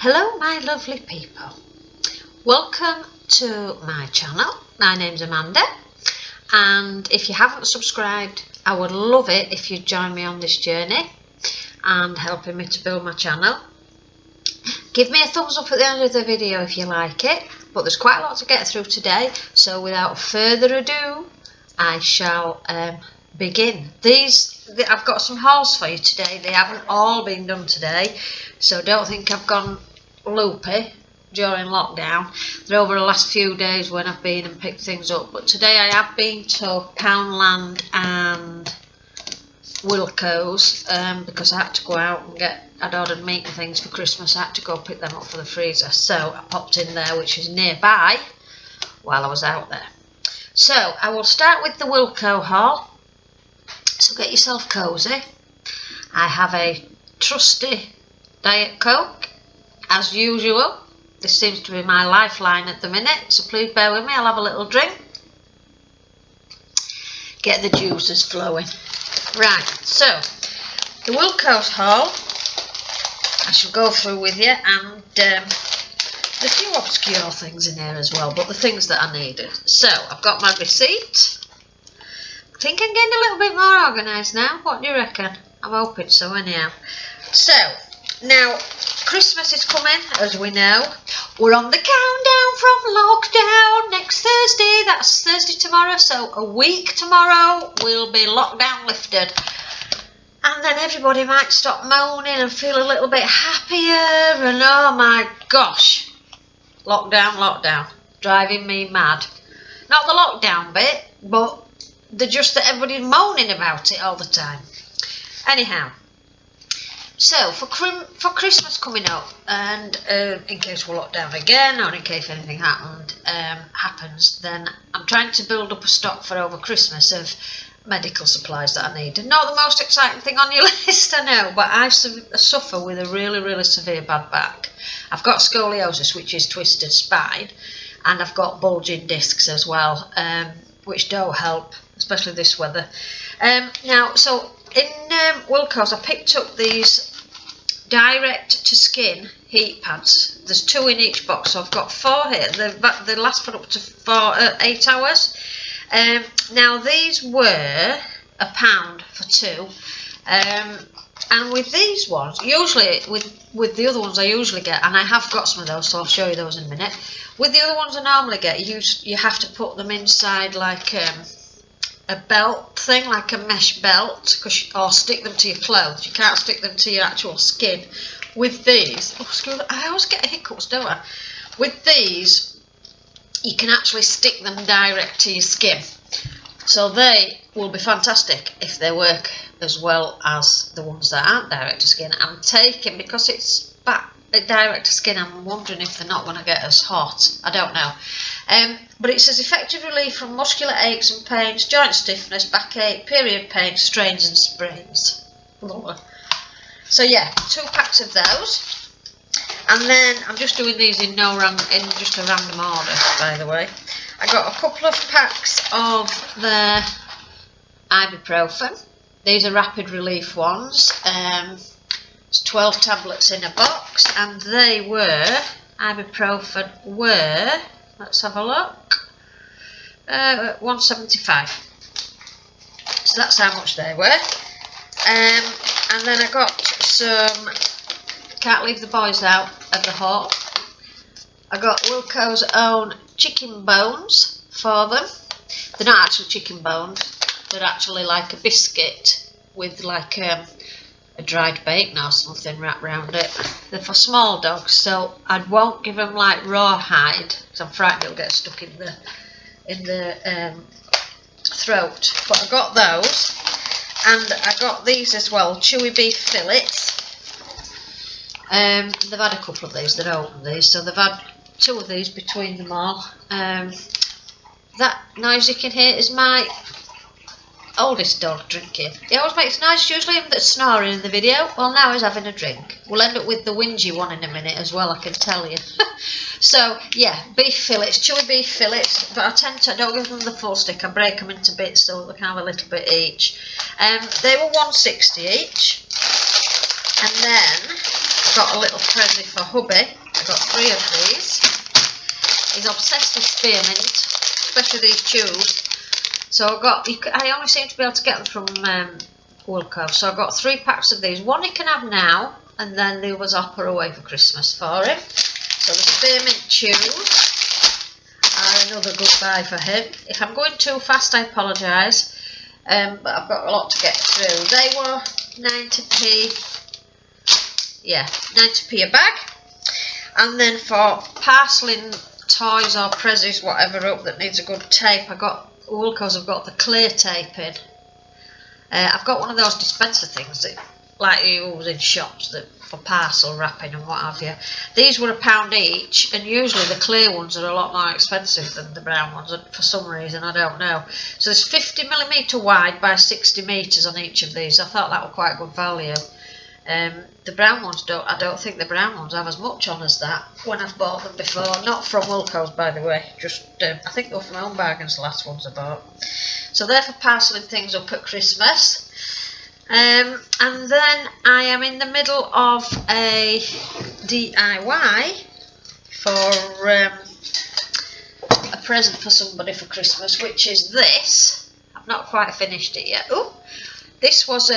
Hello my lovely people, welcome to my channel. My name's Amanda, and if you haven't subscribed, I would love it if you'd join me on this journey and helping me to build my channel. Give me a thumbs up at the end of the video if you like it, but there's quite a lot to get through today, so without further ado I shall begin. I've got some hauls for you today. They haven't all been done today, so don't think I've gone loopy during lockdown. They're over the last few days when I've been and picked things up, but today I have been to Poundland and Wilko's because I had to go out and I'd ordered meat and things for Christmas. I had to go pick them up for the freezer, so I popped in there, which is nearby, while I was out there. So I will start with the Wilko haul, so get yourself cosy. I have a trusty Diet Coke as usual. This seems to be my lifeline at the minute, so please bear with me. I'll have a little drink, get the juices flowing. Right, so the Wilko's haul I shall go through with you, and there's a few obscure things in here as well, but the things that I needed. So I've got my receipt. I think I'm getting a little bit more organised now. What do you reckon? I'm hoping so anyhow. So now Christmas is coming, as we know. We're on the countdown from lockdown. Next Thursday, that's Thursday tomorrow, so a week tomorrow will be lockdown lifted. And then everybody might stop moaning and feel a little bit happier, and oh my gosh, lockdown, driving me mad. Not the lockdown bit, but just that everybody's moaning about it all the time. Anyhow, so for Christmas coming up, and in case we're locked down again, or in case anything happens, then I'm trying to build up a stock for over Christmas of medical supplies that I need. Not the most exciting thing on your list, I know, but I suffer with a really severe bad back. I've got scoliosis, which is twisted spine, and I've got bulging discs as well, which don't help, especially this weather. Now, so in Wilko's, I picked up these direct to skin heat pads. There's 2 in each box, so I've got 4 here. They last for up to 8 hours. Now these were £1 for 2, and with these ones, usually with the other ones I usually get, and I have got some of those, so I'll show you those in a minute. With the other ones I normally get, you have to put them inside like a belt thing, like a mesh belt, or stick them to your clothes. You can't stick them to your actual skin. With these, I always get hiccups, don't I? With these, you can actually stick them direct to your skin, so they will be fantastic if they work as well as the ones that aren't direct to skin. I'm taking, because it's direct to skin, I'm wondering if they're not going to get as hot. I don't know. But it says effective relief from muscular aches and pains, joint stiffness, backache, period pain, strains and sprains. So yeah, 2 packs of those. And then I'm just doing these in just a random order, by the way. I got a couple of packs of the ibuprofen. These are rapid relief ones. It's 12 tablets in a box, and they were, ibuprofen were, let's have a look, £1.75. So that's how much they were. And then I got some, can't leave the boys out of the haul, I got Wilko's own chicken bones for them. They're not actually chicken bones, they're actually like a biscuit with like a dried bacon or something wrapped around it. They're for small dogs, so I won't give them like raw hide, because I'm frightened it'll get stuck in the throat. But I got those, and I got these as well, chewy beef fillets. They've had a couple of these, they'd opened these, so they've had 2 of these between them all. That noise you can hear is my oldest dog drinking. He always makes noise, usually him that's snoring in the video. Well, now he's having a drink. We'll end up with the whingy one in a minute as well, I can tell you. So yeah, beef fillets, chewy beef fillets, but I don't give them the full stick, I break them into bits so they can have a little bit each. They were £1.60 each. And then got a little present for hubby. I got 3 of these. He's obsessed with spearmint, especially these chews. So I only seem to be able to get them from Wilko. So I got 3 packs of these. One he can have now, and then the others I'll put away for Christmas for him. So the spearmint chews are another good buy for him. If I'm going too fast, I apologise. But I've got a lot to get through. They were 90p. Yeah, 90p a bag. And then for parceling toys or prezzies, whatever up that needs a good tape, Wilko's have got the clear tape in. I've got one of those dispenser things that like you use in shops for parcel wrapping and what have you. These were £1 each, and usually the clear ones are a lot more expensive than the brown ones, and for some reason I don't know. So there's 50mm wide by 60 metres on each of these. I thought that was quite good value. The brown ones I don't think the brown ones have as much on as that when I've bought them before. Not from Wilko's, by the way, just I think they were from Home Bargains, the last ones I bought. So they're for parcelling things up at Christmas. And then I am in the middle of a DIY for a present for somebody for Christmas, which is this. I've not quite finished it yet. Oh, this was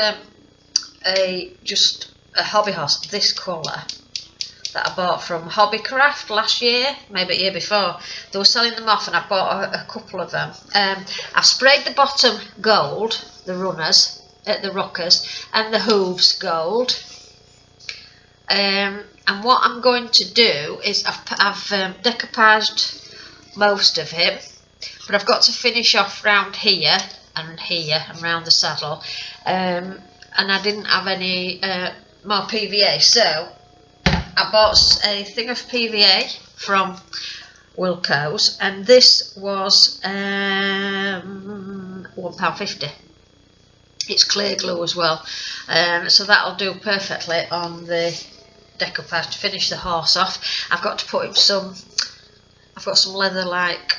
just a hobby horse, this colour, that I bought from Hobbycraft last year, maybe a year before. They were selling them off and I bought a couple of them. I've sprayed the bottom gold, the runners, the rockers, and the hooves gold. And what I'm going to do is I've decoupaged most of him, but I've got to finish off round here and round the saddle. And I didn't have any more PVA, so I bought a thing of PVA from Wilko's, and this was £1.50. It's clear glue as well, so that'll do perfectly on the decoupage to finish the horse off. I've got to put him I've got some leather like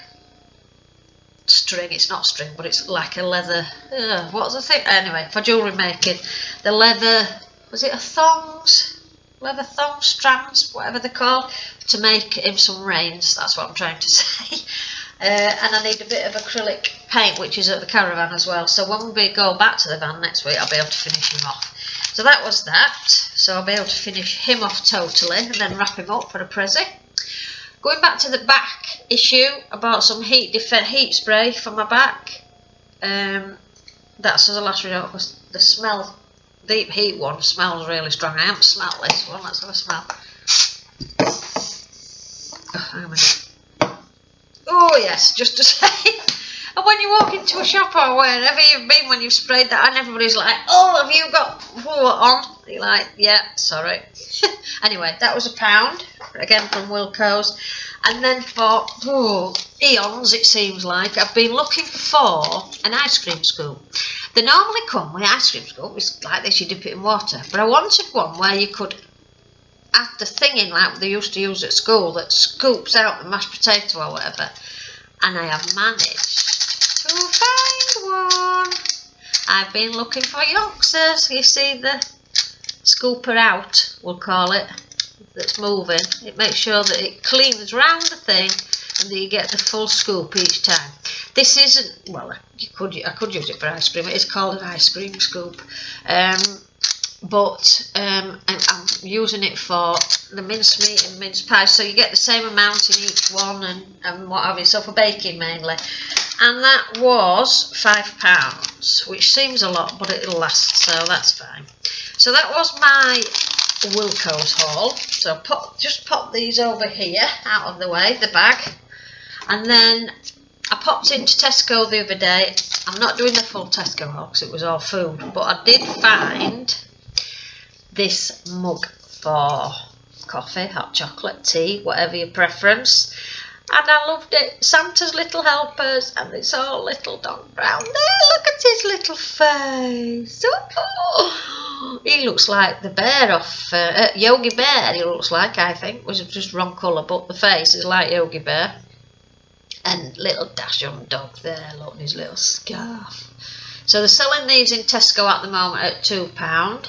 string. It's not string, but it's like a leather, what's the thing? Anyway, for jewellery making, the leather, was it leather thong strands, whatever they're called, to make him some reins. That's what I'm trying to say. And I need a bit of acrylic paint, which is at the caravan as well, so when we go back to the van next week I'll be able to finish him off. So that was that. So I'll be able to finish him off totally and then wrap him up for a present. Going back to the back issue, I bought some heat spray for my back. That's the last resort, because the smell, deep heat one, smells really strong. I haven't smelled this one. Let's have a smell. Oh, hang on a minute. Oh yes, just to say. And when you walk into a shop or wherever you've been when you've sprayed that, and everybody's like, "Oh, have you got what on?" You're like, "Yeah, sorry." Anyway, that was £1 again from Wilko's. And then for eons, it seems like, I've been looking for an ice cream scoop. They normally come with ice cream scoop. It's like this, you dip it in water. But I wanted one where you could add the thing in like they used to use at school that scoops out the mashed potato or whatever. And I have managed to find one. I've been looking for youngsters. You see the scooper out, we'll call it, that's moving. It makes sure that it cleans round the thing and that you get the full scoop each time. This isn't, well, I could use it for ice cream. It is called an ice cream scoop. But I'm using it for the mincemeat and mince pies, so you get the same amount in each one and what have you, so for baking mainly. And that was £5, which seems a lot, but it'll last, so that's fine. So that was my Wilko's haul. So just pop these over here, out of the way, the bag. And then I popped into Tesco the other day. I'm not doing the full Tesco haul because it was all food, but I did find this mug for coffee, hot chocolate, tea, whatever your preference. And I loved it. Santa's Little Helpers, and it's all little dog brown there. Look at his little face. Oh, he looks like the bear off Yogi Bear. He looks like, I think, was just wrong colour, but the face is like Yogi Bear. And little Dachshund dog there. Look at his little scarf. So they're selling these in Tesco at the moment at £2.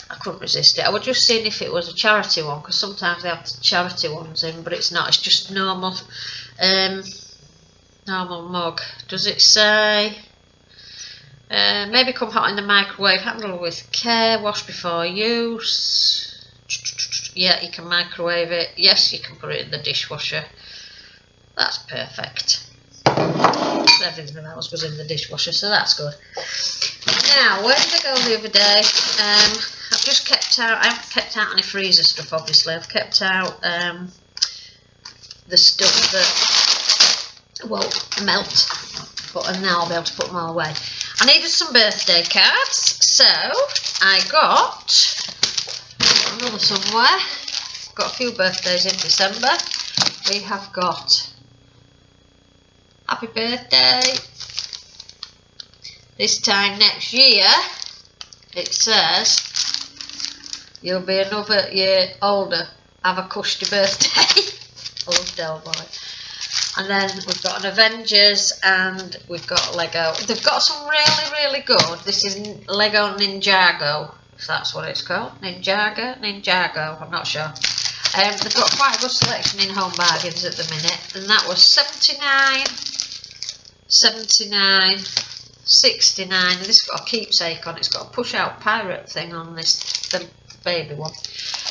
I couldn't resist it. I was just seeing if it was a charity one, because sometimes they have charity ones in, but it's not. It's just normal, normal mug. Does it say? Maybe come hot in the microwave. Handle with care. Wash before use. Yeah, you can microwave it. Yes, you can put it in the dishwasher. That's perfect. Everything else was in the dishwasher, so that's good. Now, where did I go the other day? I've just kept out, I haven't kept out any freezer stuff, obviously. I've kept out the stuff that won't melt, and now I'll be able to put them all away. I needed some birthday cards, so I got another somewhere. Got a few birthdays in December. We have got happy birthday. This time next year, it says, you'll be another year older. Have a cushy birthday. I love Del Boy. And then we've got an Avengers and we've got Lego. They've got some really good. This is Lego Ninjago, if that's what it's called. Ninjago, I'm not sure. They've got quite a good selection in Home Bargains at the minute. And that was 79, 69, 69, and this has got a keepsake on it. It's got a push-out pirate thing on this, the baby one,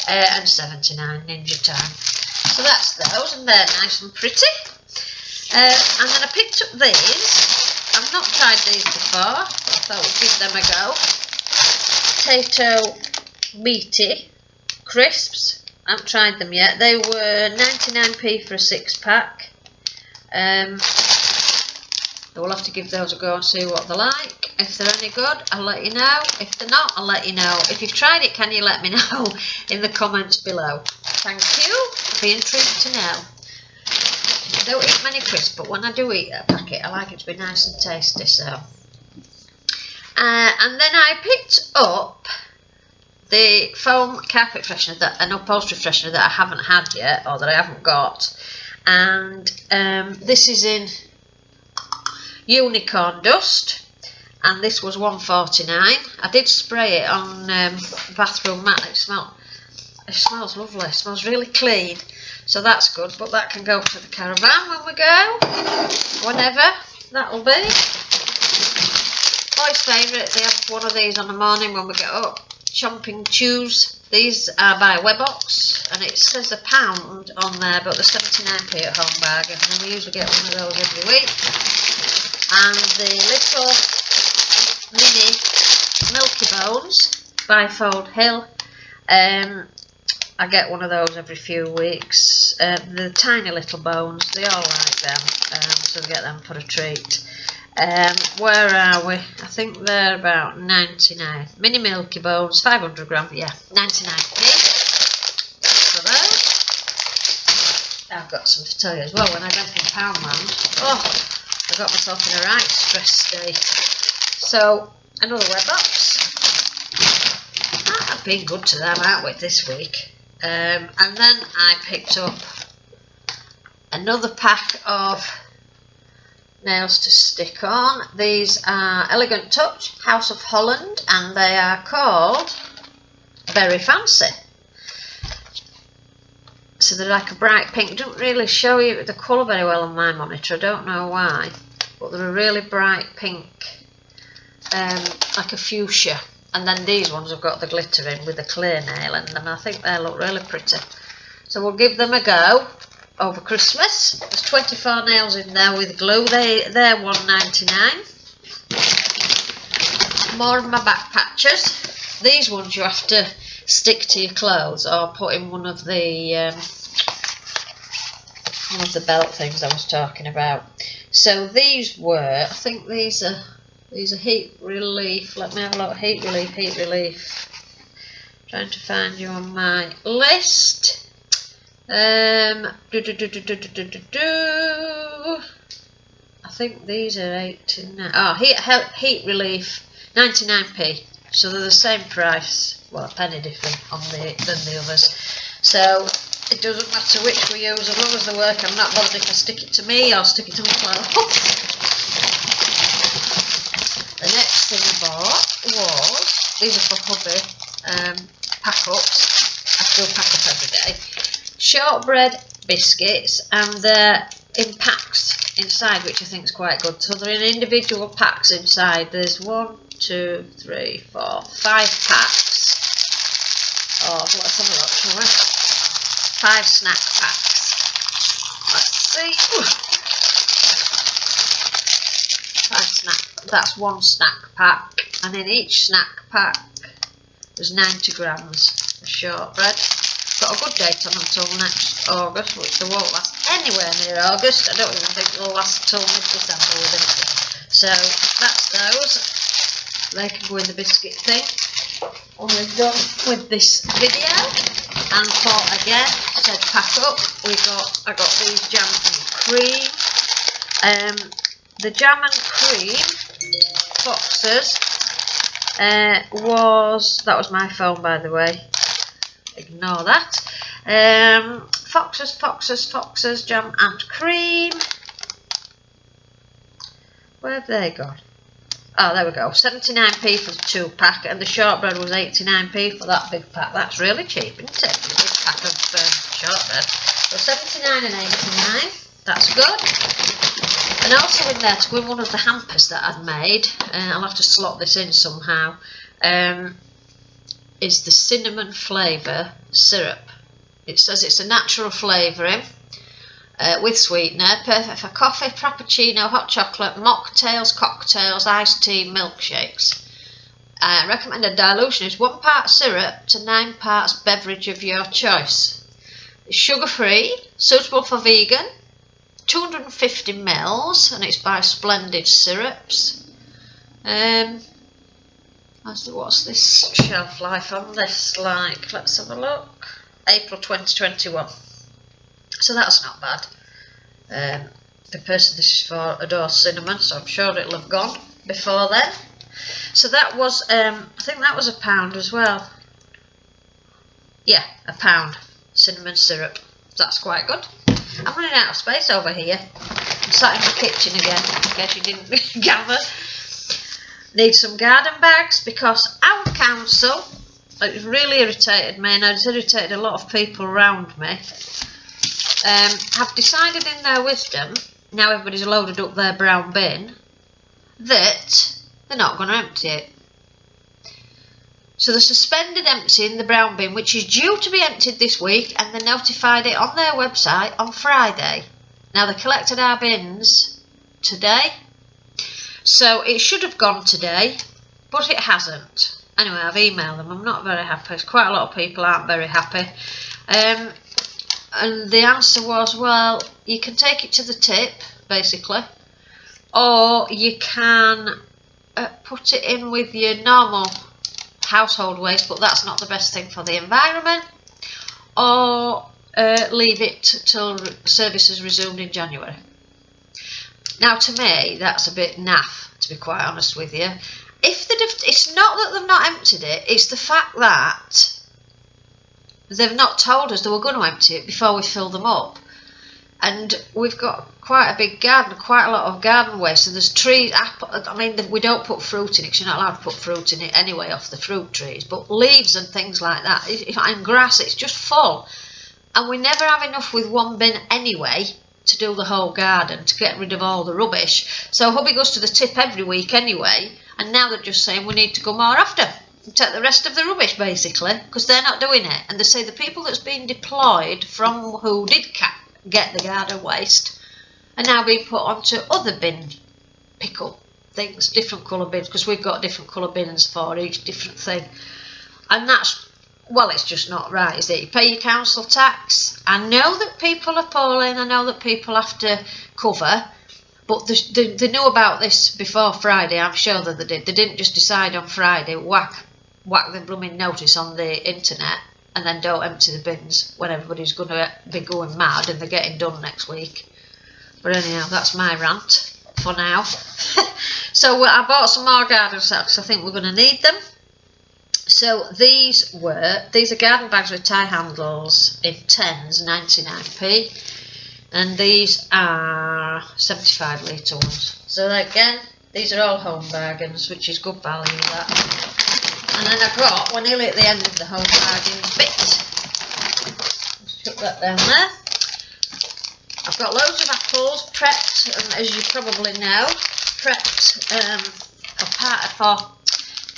and 79 Ninja Time. So that's those, and they're nice and pretty. And then I picked up these. I've not tried these before. I thought we'd give them a go. Potato meaty crisps. I haven't tried them yet. They were 99p for a 6-pack. We'll have to give those a go and see what they're like. If they're any good, I'll let you know. If they're not, I'll let you know. If you've tried it, can you let me know in the comments below? Thank you. I'd be intrigued to know. I don't eat many crisps, but when I do eat a packet, I like it to be nice and tasty. So, and then I picked up the foam carpet freshener, an upholstery freshener that I haven't had yet, or that I haven't got. And this is in Unicorn Dust, and this was $1.49. I did spray it on bathroom mat. It smells lovely. It smells really clean, so that's good. But that can go for the caravan when we go, whenever that'll be. Boy's favourite. They have one of these on the morning when we get up. Chomping chews. These are by Webox, and it says £1 on there, but they're 79p at Home Bargain, and we usually get one of those every week. And the little mini Milky Bones by Fold Hill, I get one of those every few weeks. The tiny little bones, they all like them, so we get them for a treat. Where are we? I think they're about 99. Mini Milky Bones, 500 grams, yeah, 99p for those. I've got some to tell you as well. When I went from Poundland, I got myself in a right stress state. So, another Webox. I've been good to them, aren't we, this week? And then I picked up another pack of nails to stick on. These are Elegant Touch, House of Holland, and they are called Very Fancy. So they're like a bright pink. It doesn't really show you the colour very well on my monitor. I don't know why, but they're a really bright pink, like a fuchsia. And then these ones have got the glitter in with the clear nail in them. I think they look really pretty. So we'll give them a go over Christmas. There's 24 nails in there with glue. They're $1.99. More of my back patches. These ones you have to stick to your clothes or put in one of the belt things I was talking about. So these were, I think these are heat relief. Let me have a look. Heat relief. Trying to find you on my list. I think these are 89. Oh, heat relief, 99p. So they're the same price. Well, a penny different on than the others. So it doesn't matter which we use, as long as they work. I'm not bothered if I stick it to me or stick it to my clothes. The next thing I bought was, these are for hubby, pack-ups. I do pack up every day. Shortbread biscuits, and they're in packs inside, which I think is quite good. So they're in individual packs inside. There's 1, 2, 3, 4, 5 packs. Oh, let's have a look, shall we? 5 snack packs. Let's see. 5 snack. That's 1 snack pack, and in each snack pack there's 90 grams of shortbread. Got a good date on until next August, which they won't last anywhere near August. I don't even think they'll last till mid-December with them. So that's those. They can go in the biscuit thing. And we're done with this video. And for again, said pack up. I got these jam and cream. The jam and cream boxes that was my phone, by the way. Ignore that. Foxes, jam and cream. Where have they gone? Oh, there we go. 79p for the 2 pack, and the shortbread was 89p for that big pack. That's really cheap, isn't it? For a big pack of shortbread. So 79 and 89. That's good. And also in there, to win one of the hampers that I'd made, I'll have to slot this in somehow, is the cinnamon flavour syrup. It says it's a natural flavouring with sweetener, perfect for coffee, frappuccino, hot chocolate, mocktails, cocktails, iced tea, milkshakes. Recommended dilution is 1 part syrup to 9 parts beverage of your choice. It's sugar free, suitable for vegan, 250 ml, and it's by Splendid Syrups. What's this shelf life on this like? Let's have a look. April 2021. So that's not bad. The person this is for adores cinnamon, so I'm sure it'll have gone before then. So that was, I think that was £1 as well. Yeah, £1 cinnamon syrup. That's quite good. I'm running out of space over here. I'm sat in the kitchen again, in case you didn't gather. Need some garden bags, because our council, it really irritated me, and it's irritated a lot of people around me, have decided in their wisdom, now everybody's loaded up their brown bin, that they're not going to empty it. So they suspended emptying the brown bin, which is due to be emptied this week, and they notified it on their website on Friday. Now they collected our bins today, so it should have gone today, but it hasn't. Anyway, I've emailed them. I'm not very happy. Quite a lot of people aren't very happy. And the answer was, well, you can take it to the tip, basically, or you can put it in with your normal household waste, but that's not the best thing for the environment, or leave it till service is resumed in January. Now, to me, that's a bit naff, to be quite honest with you. It's not that they've not emptied it, it's the fact that they've not told us they were going to empty it before we fill them up. And we've got quite a big garden, quite a lot of garden waste, and there's trees, I mean, we don't put fruit in it, because you're not allowed to put fruit in it anyway off the fruit trees, but leaves and things like that, and grass, it's just full. And we never have enough with one bin anyway to do the whole garden, to get rid of all the rubbish. So hubby goes to the tip every week anyway, and now they're just saying we need to go more often and take the rest of the rubbish, basically, because they're not doing it. And they say the people that's been deployed from who did get the garden waste are now being put onto other bin pick-up things, different colour bins, because we've got different colour bins for each different thing. And that's, well, it's just not right, is it? You pay your council tax. I know that people are poorly, I know that people have to cover, but they knew about this before Friday, I'm sure that they did. They didn't just decide on Friday, whack the blooming notice on the internet, and then don't empty the bins when everybody's going to be going mad and they're getting done next week. But anyhow, that's my rant for now. So I bought some more garden sacks. I think we're going to need them. So these are garden bags with tie handles in 10s, 99p, and these are 75 litre ones. So again, these are all home bargains, which is good value, that. And then we're nearly at the end of the Home Bargains bit. Let's put that down there. I've got loads of apples prepped, and as you probably know, prepped for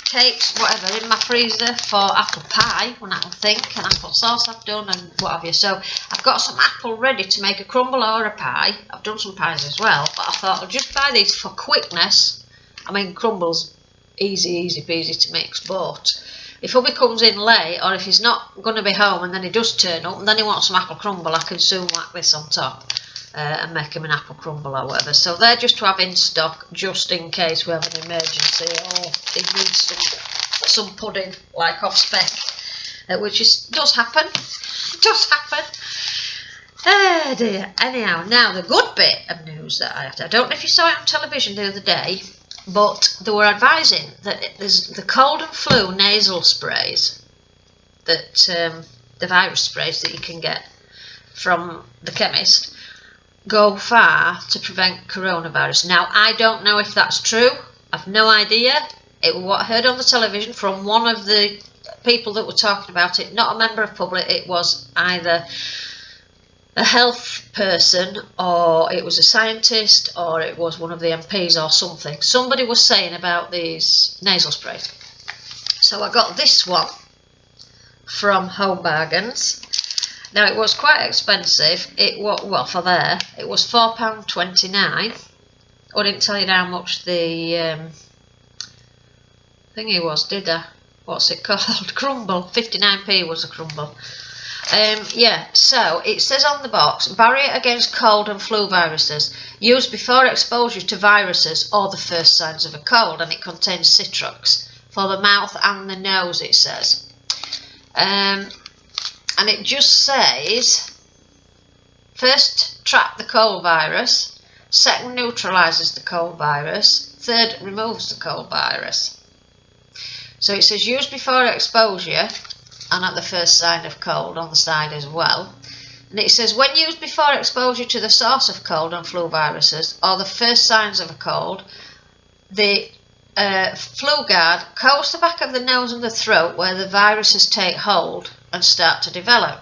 cakes, whatever, in my freezer for apple pie, when I can think, and apple sauce I've done and what have you. So I've got some apple ready to make a crumble or a pie. I've done some pies as well, but I thought I'll just buy these for quickness. I mean, crumbles, easy peasy to mix, but if hubby comes in late, or if he's not going to be home and then he does turn up and then he wants some apple crumble, I can soon whack this on top and make him an apple crumble or whatever. So they're just to have in stock just in case we have an emergency or he needs some pudding like off spec, which does happen. Does happen. Oh dear. Anyhow, now the good bit of news that I have, I don't know if you saw it on television the other day, but they were advising that there's the cold and flu nasal sprays, that the virus sprays that you can get from the chemist, go far to prevent coronavirus. Now, I don't know if that's true. I've no idea. It was what I heard on the television from one of the people that were talking about it, not a member of public. It was either a health person, or it was a scientist, or it was one of the MPs or something. Somebody was saying about these nasal sprays. So I got this one from Home Bargains. Now, it was quite expensive. It was, well, for there, it was £4.29. I didn't tell you how much the thingy was, did I? What's it called? Crumble. 59p was a crumble. Yeah, so it says on the box, barrier against cold and flu viruses, used before exposure to viruses or the first signs of a cold, and it contains citrus for the mouth and the nose, it says. And it just says, first, trap the cold virus, second, neutralises the cold virus, third, removes the cold virus. So it says used before exposure and at the first sign of cold on the side as well. And it says when used before exposure to the source of cold and flu viruses or the first signs of a cold, the flu guard coats the back of the nose and the throat where the viruses take hold and start to develop.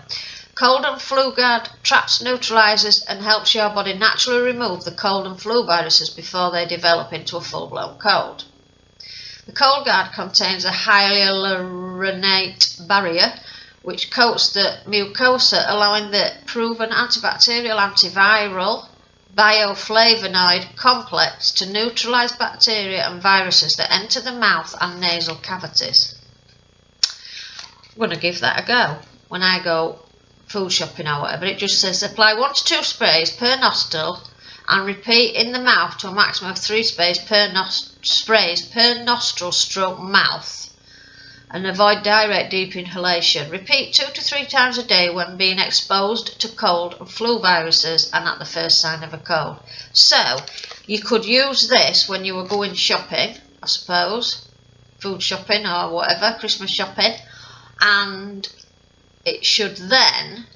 Cold and flu guard traps, neutralises and helps your body naturally remove the cold and flu viruses before they develop into a full-blown cold. The cold guard contains a hyaluronate barrier which coats the mucosa, allowing the proven antibacterial, antiviral, bioflavonoid complex to neutralise bacteria and viruses that enter the mouth and nasal cavities. I'm going to give that a go when I go food shopping or whatever. It just says apply 1 to 2 sprays per nostril and repeat in the mouth to a maximum of 3 sprays per nostril stroke mouth, and avoid direct deep inhalation. Repeat 2 to 3 times a day when being exposed to cold and flu viruses and at the first sign of a cold. So you could use this when you were going shopping, I suppose, food shopping or whatever, Christmas shopping, and it should then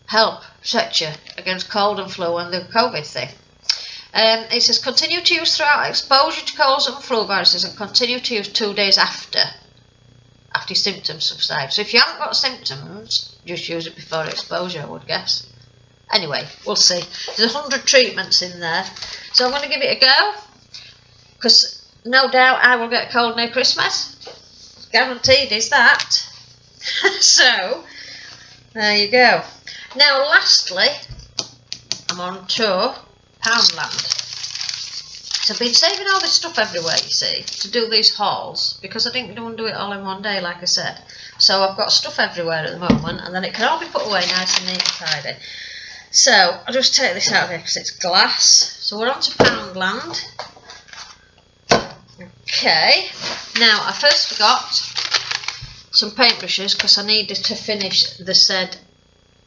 help protect you against cold and flu and the COVID thing. It says continue to use throughout exposure to colds and flu viruses, and continue to use 2 days after your symptoms subside. So if you haven't got symptoms, just use it before exposure, I would guess. Anyway, we'll see. There's 100 treatments in there, so I'm going to give it a go, because no doubt I will get a cold near Christmas. Guaranteed is that. So there you go. Now lastly, I'm on to Poundland. So I've been saving all this stuff everywhere, you see, to do these hauls, because I didn't want to do it all in one day, like I said. So I've got stuff everywhere at the moment, and then it can all be put away nice and neat and tidy. So I'll just take this out of here because it's glass. So we're on to Poundland. Okay, now I first got some paintbrushes because I needed to finish the said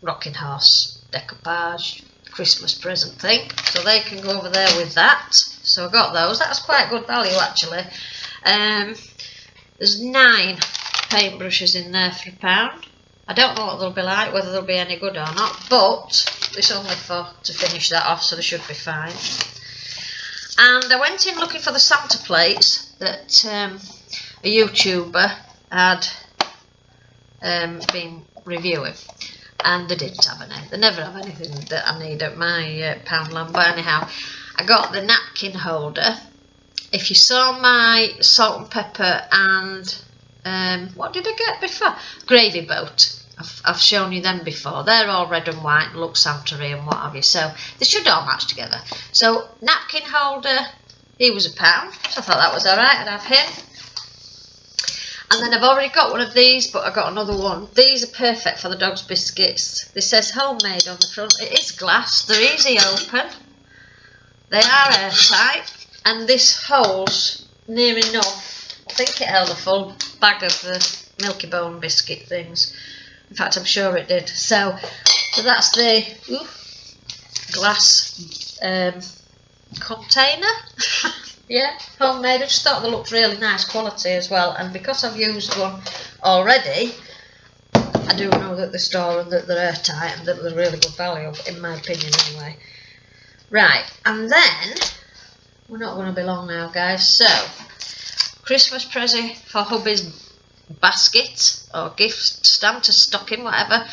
rocking horse decoupage Christmas present thing, so they can go over there with that. So I got those. That's quite good value actually. There's 9 paintbrushes in there for £1. I don't know what they'll be like, whether they'll be any good or not, but it's only to finish that off, so they should be fine. And I went in looking for the Santa plates that a YouTuber had been reviewing, and they didn't have any. They never have anything that I need at my Poundland. But anyhow, I got the napkin holder. If you saw my salt and pepper and what did I get before? Gravy boat. I've shown you them before. They're all red and white and look Santa-y and what have you. So they should all match together. So napkin holder, he was £1. So I thought that was alright. I'd have him. And then I've already got one of these, but I got another one. These are perfect for the dog's biscuits. This says homemade on the front. It is glass. They're easy open. They are airtight. And this holds near enough. I think it held a full bag of the Milky Bone biscuit things. In fact, I'm sure it did. So that's the glass container. Yeah, homemade. I just thought they looked really nice quality as well. And because I've used one already, I do know that they store and that they're airtight and that they're really good value, in my opinion anyway. Right, and then, we're not going to be long now, guys. So, Christmas present for hubby's basket or gift, Santa stocking, whatever.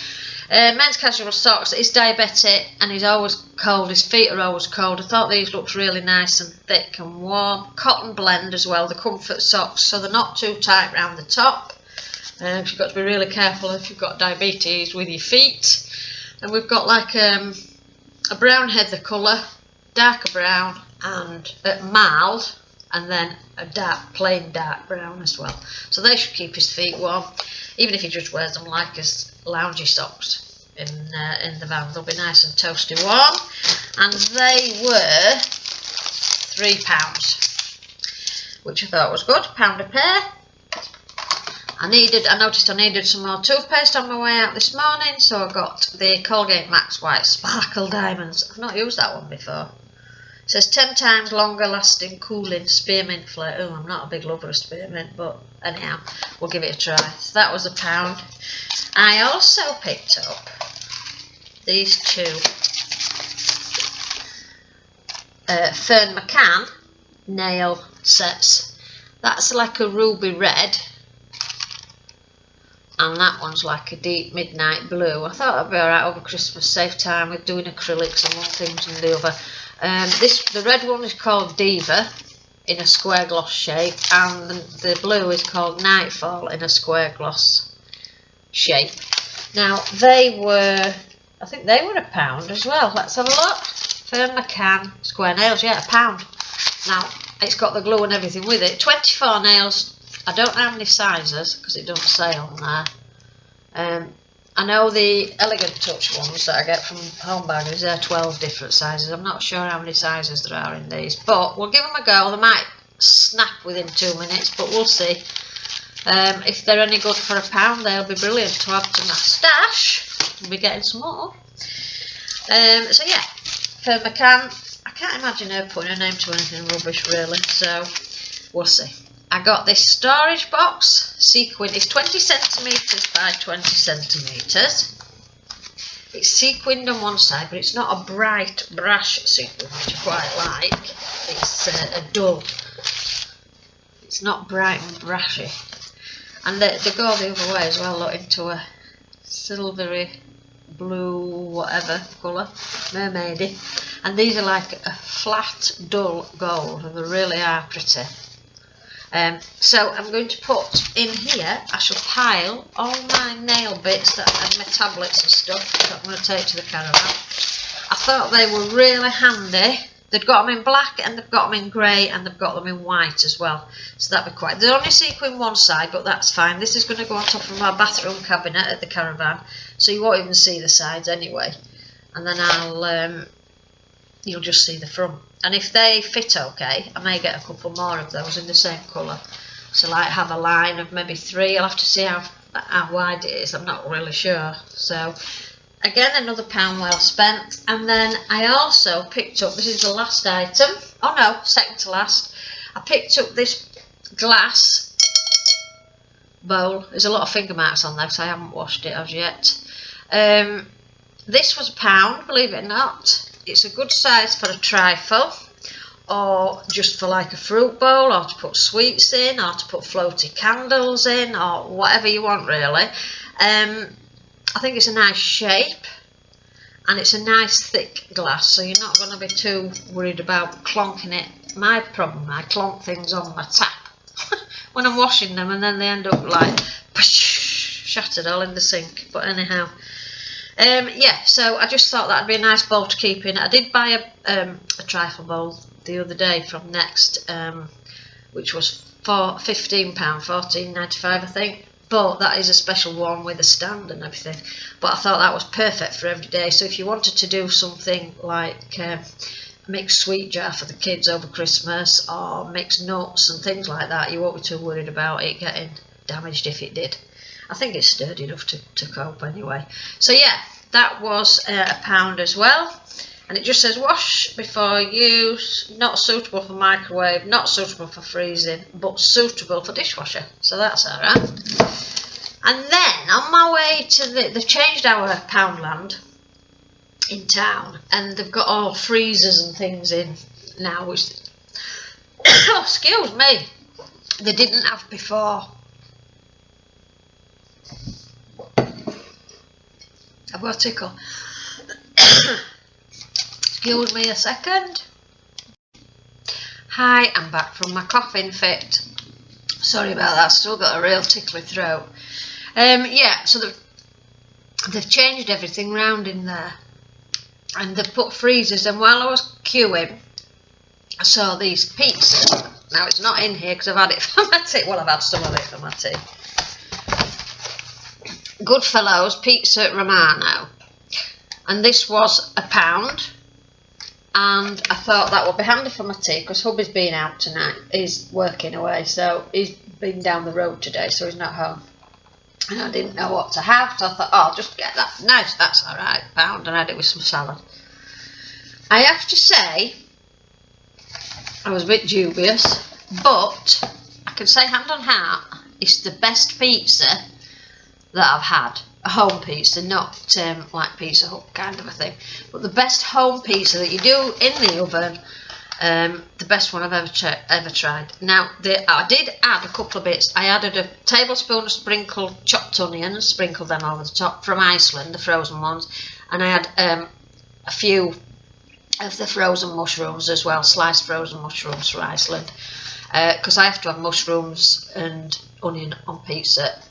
Men's casual socks. He's diabetic and he's always cold. His feet are always cold. I thought these looked really nice and thick and warm. Cotton blend as well, the comfort socks, so they're not too tight round the top. You've got to be really careful if you've got diabetes with your feet. And we've got like a brown heather colour, darker brown, and mild, and then a plain dark brown as well. So they should keep his feet warm, even if he just wears them like as loungy socks in the van. They'll be nice and toasty warm. And they were £3, which I thought was good. £1 a pair. I noticed I needed some more toothpaste on my way out this morning, so I got the Colgate Max White Sparkle Diamonds. I've not used that one before. It says 10 times longer lasting cooling spearmint flavour. Oh, I'm not a big lover of spearmint, but anyhow, we'll give it a try. So that was £1. I also picked up these two Fern McCann nail sets. That's like a ruby red, and that one's like a deep midnight blue. I thought that'd be alright over Christmas, save time with doing acrylics and one thing and the other. The red one is called Diva in a square gloss shape, and the blue is called Nightfall in a square gloss shape. Now I think they were £1 as well. Let's have a look. Fern McCann square nails, yeah, £1. Now it's got the glue and everything with it. 24 nails. I don't know how many sizes because it doesn't say on there. I know the Elegant Touch ones that I get from Home Bargains, they're 12 different sizes. I'm not sure how many sizes there are in these, but we'll give them a go. They might snap within 2 minutes, but we'll see. If they're any good for £1, they'll be brilliant to add to my stash. We'll be getting some more. So yeah, Fern McCann, I can't imagine her putting her name to anything rubbish really, so we'll see. I got this storage box, sequin. It's 20 centimetres by 20 centimetres. It's sequined on one side, but it's not a bright brash sequin, which I quite like. It's a dull. It's not bright and brashy. And they go the other way as well, look, into a silvery blue whatever colour, mermaidy. And these are like a flat, dull gold, and they really are pretty. So I'm going to put in here, I shall pile all my nail bits and my tablets and stuff that I'm going to take to the caravan. I thought they were really handy. They've got them in black and they've got them in grey and they've got them in white as well. So that'd be quite... They're only sequin one side, but that's fine. This is going to go on top of my bathroom cabinet at the caravan, so you won't even see the sides anyway. And then you'll just see the front. And if they fit okay, I may get a couple more of those in the same colour. So like have a line of maybe 3. I'll have to see how wide it is. I'm not really sure. So again, another £1 well spent. And then I also picked up, this is the last item. Oh no, second to last. I picked up this glass bowl. There's a lot of finger marks on there because I haven't washed it as yet. This was £1, believe it or not. It's a good size for a trifle. or just for like a fruit bowl, or to put sweets in, or to put floaty candles in, or whatever you want really. I think it's a nice shape, and it's a nice thick glass, so you're not going to be too worried about clonking it. My problem, I clonk things on my tap when I'm washing them, and then they end up like shattered all in the sink. But anyhow, yeah, so I just thought that'd be a nice bowl to keep in. I did buy a trifle bowl the other day from Next, which was for £15, £14.95 I think. But that is a special one with a stand and everything. But I thought that was perfect for every day. So if you wanted to do something like mix sweet jar for the kids over Christmas, or mix nuts and things like that, you won't be too worried about it getting damaged if it did. I think it's sturdy enough to cope anyway. So yeah, that was £1 as well. And it just says wash before use, not suitable for microwave, not suitable for freezing, but suitable for dishwasher. So that's alright. And then on my way to they've changed our Poundland in town, and they've got all freezers and things in now, which oh, excuse me, they didn't have before. I've got a tickle. Excuse me a second. Hi, I'm back from my coughing fit. Sorry about that, still got a real tickly throat. Yeah, so they've changed everything round in there, and they've put freezers. And while I was queuing, I saw these pizzas. Now it's not in here because I've had it for my tea. Well, I've had some of it for my tea. Goodfellows Pizza Romano, and this was £1. And I thought that would be handy for my tea, because hubby's been out tonight. He's working away, so he's been down the road today, so he's not home. And I didn't know what to have, so I thought, oh, I'll just get that. Nice, that's alright, £1, and I had it with some salad. I have to say, I was a bit dubious, but I can say hand on heart, it's the best pizza that I've had. A home pizza, not like Pizza Hut kind of a thing, but the best home pizza that you do in the oven. The best one I've ever tried. Now, I did add a couple of bits. I added a tablespoon of sprinkled chopped onions, sprinkled them over the top, from Iceland, the frozen ones, and I had a few of the frozen mushrooms as well, sliced frozen mushrooms from Iceland, because I have to have mushrooms and onion on pizza.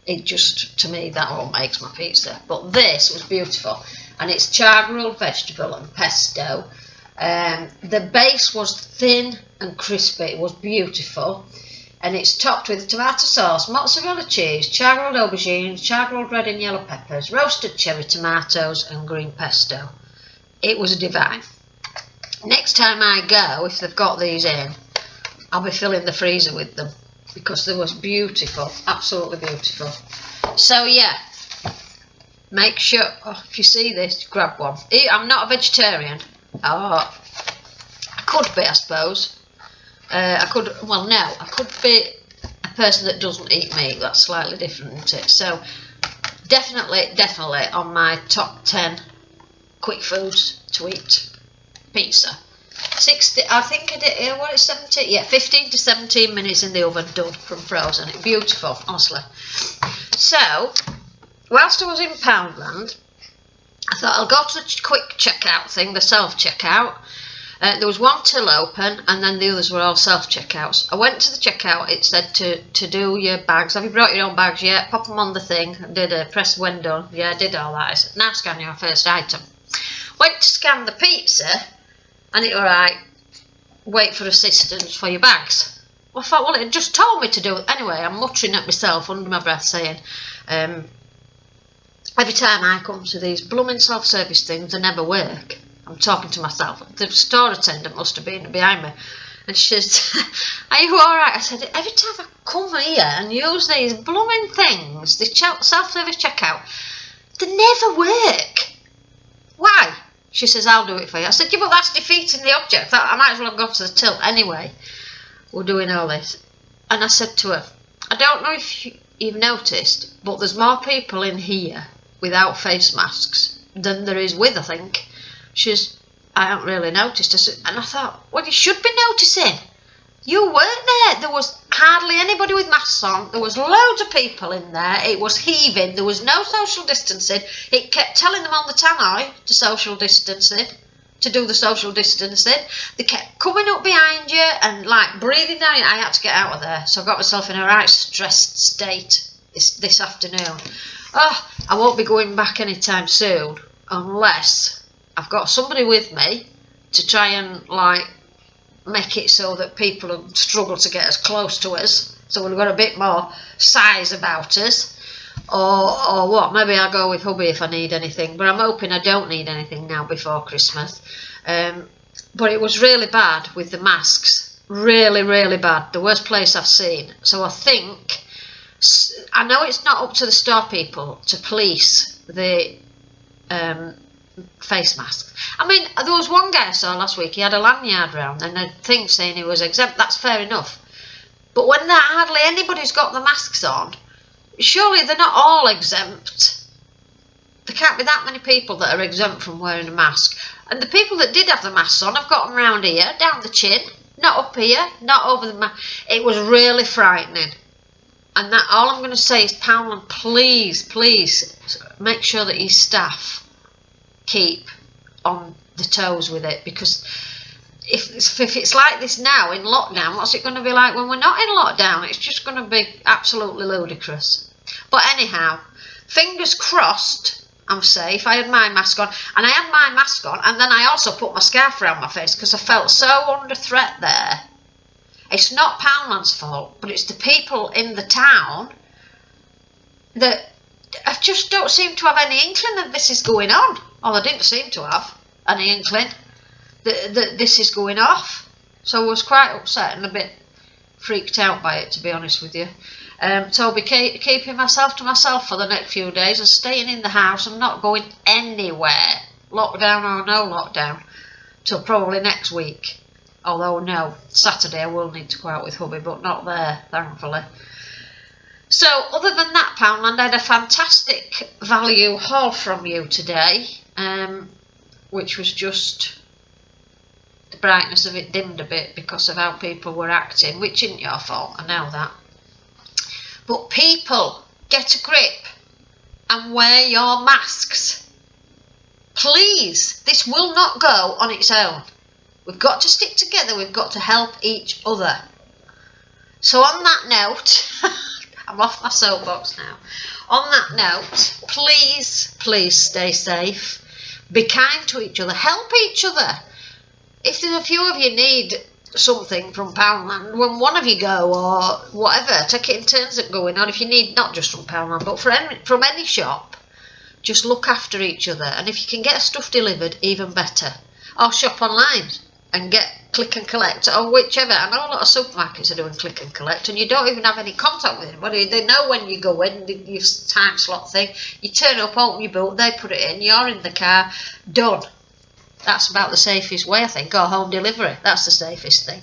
It just, to me, that all makes my pizza. But this was beautiful, and it's char grilled vegetable and pesto. The base was thin and crispy. It was beautiful, and it's topped with tomato sauce, mozzarella cheese, char grilled aubergines, char grilled red and yellow peppers, roasted cherry tomatoes, and green pesto. It was divine. Next time I go, if they've got these in, I'll be filling the freezer with them, because they was beautiful, absolutely beautiful. So yeah, make sure, if you see this, grab one. I'm not a vegetarian. Oh, I could be, I suppose. I could be a person that doesn't eat meat. That's slightly different, isn't it? So definitely on my top 10 quick foods to eat, pizza. 60, I think I did, what is 17? Yeah, 15 to 17 minutes in the oven, done, from frozen. It's beautiful, honestly. So, whilst I was in Poundland, I thought I'll go to the quick checkout thing, the self-checkout. There was one till open, and then the others were all self-checkouts. I went to the checkout, it said to do your bags. Have you brought your own bags yet? Pop them on the thing. I did press when done. Yeah, I did all that. I said, now scan your first item. Went to scan the pizza, and it was right, wait for assistance for your bags. Well, I thought, well, it just told me to do it. Anyway, I'm muttering at myself under my breath saying, every time I come to these blooming self-service things, they never work. I'm talking to myself. The store attendant must have been behind me. And she says, are you alright? I said, every time I come here and use these blooming things, the self-service checkout, they never work. Why? She says, I'll do it for you. I said, yeah, but that's defeating the object. I might as well have gone to the till anyway. We're doing all this. And I said to her, I don't know if you've noticed, but there's more people in here without face masks than there is with, I think. She says, I haven't really noticed. And I thought, well, you should be noticing. You weren't there. There was hardly anybody with masks on. There was loads of people in there. It was heaving. There was no social distancing. It kept telling them on the tannoy to social distancing, to do the social distancing. They kept coming up behind you and like breathing down you. I had to get out of there. So I got myself in a right stressed state this afternoon. Oh, I won't be going back anytime soon unless I've got somebody with me to try and like make it so that people struggle to get as close to us, so we've got a bit more size about us, or what. Maybe I'll go with hubby if I need anything, but I'm hoping I don't need anything now before Christmas. But it was really bad with the masks, really bad, the worst place I've seen. So I know it's not up to the store people to police the face masks. I mean, there was one guy I saw last week, he had a lanyard round and a thing saying he was exempt. That's fair enough. But when hardly anybody's got the masks on, surely they're not all exempt. There can't be that many people that are exempt from wearing a mask. And the people that did have the masks on have got them round here, down the chin, not up here, not over the mask. It was really frightening. And that all I'm going to say is, Poundland, please make sure that your staff keep on the toes with it, because if it's like this now in lockdown, what's it going to be like when we're not in lockdown? It's just going to be absolutely ludicrous. But anyhow, fingers crossed I'm safe. I had my mask on, and I had my mask on, and then I also put my scarf around my face because I felt so under threat there. It's not Poundland's fault, but it's the people in the town that I just don't seem to have any inkling that this is going on. Well, I didn't seem to have any inkling that this is going off. So I was quite upset and a bit freaked out by it, to be honest with you. So I'll be keeping myself to myself for the next few days and staying in the house and not going anywhere, lockdown or no lockdown, till probably next week. Although, no, Saturday I will need to go out with hubby, but not there, thankfully. So, other than that, Poundland, I had a fantastic value haul from you today, which was just the brightness of it dimmed a bit because of how people were acting, which isn't your fault, I know that. But people, get a grip and wear your masks. Please, this will not go on its own. We've got to stick together, we've got to help each other. So on that note, I'm off my soapbox now. On that note, please stay safe. Be kind to each other. Help each other. If there's a few of you need something from Poundland, when one of you go or whatever, take it in turns at going on. If you need, not just from Poundland, but from any shop, just look after each other. And if you can get stuff delivered, even better. Or shop online and get click and collect, or whichever. I know a lot of supermarkets are doing click and collect, and you don't even have any contact with anybody. They know when you go in, your time slot thing. You turn up, open your boot, they put it in, you're in the car, done. That's about the safest way, I think. Or home delivery, that's the safest thing.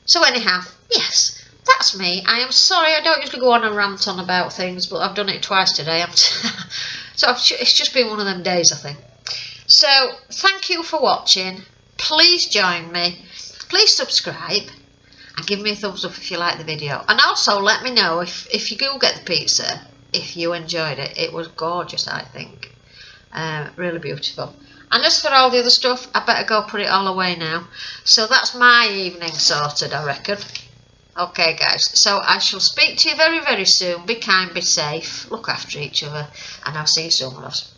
So anyhow, yes, that's me. I am sorry, I don't usually go on and rant on about things, but I've done it twice today. So it's just been one of them days, I think. So thank you for watching. Please join me, please subscribe and give me a thumbs up if you like the video, and also let me know if you do get the pizza, if you enjoyed it. It was gorgeous, I think, really beautiful. And as for all the other stuff, I better go put it all away now. So that's my evening sorted, I reckon. Okay guys, so I shall speak to you very soon. Be kind, be safe, look after each other, and I'll see you soon, loves.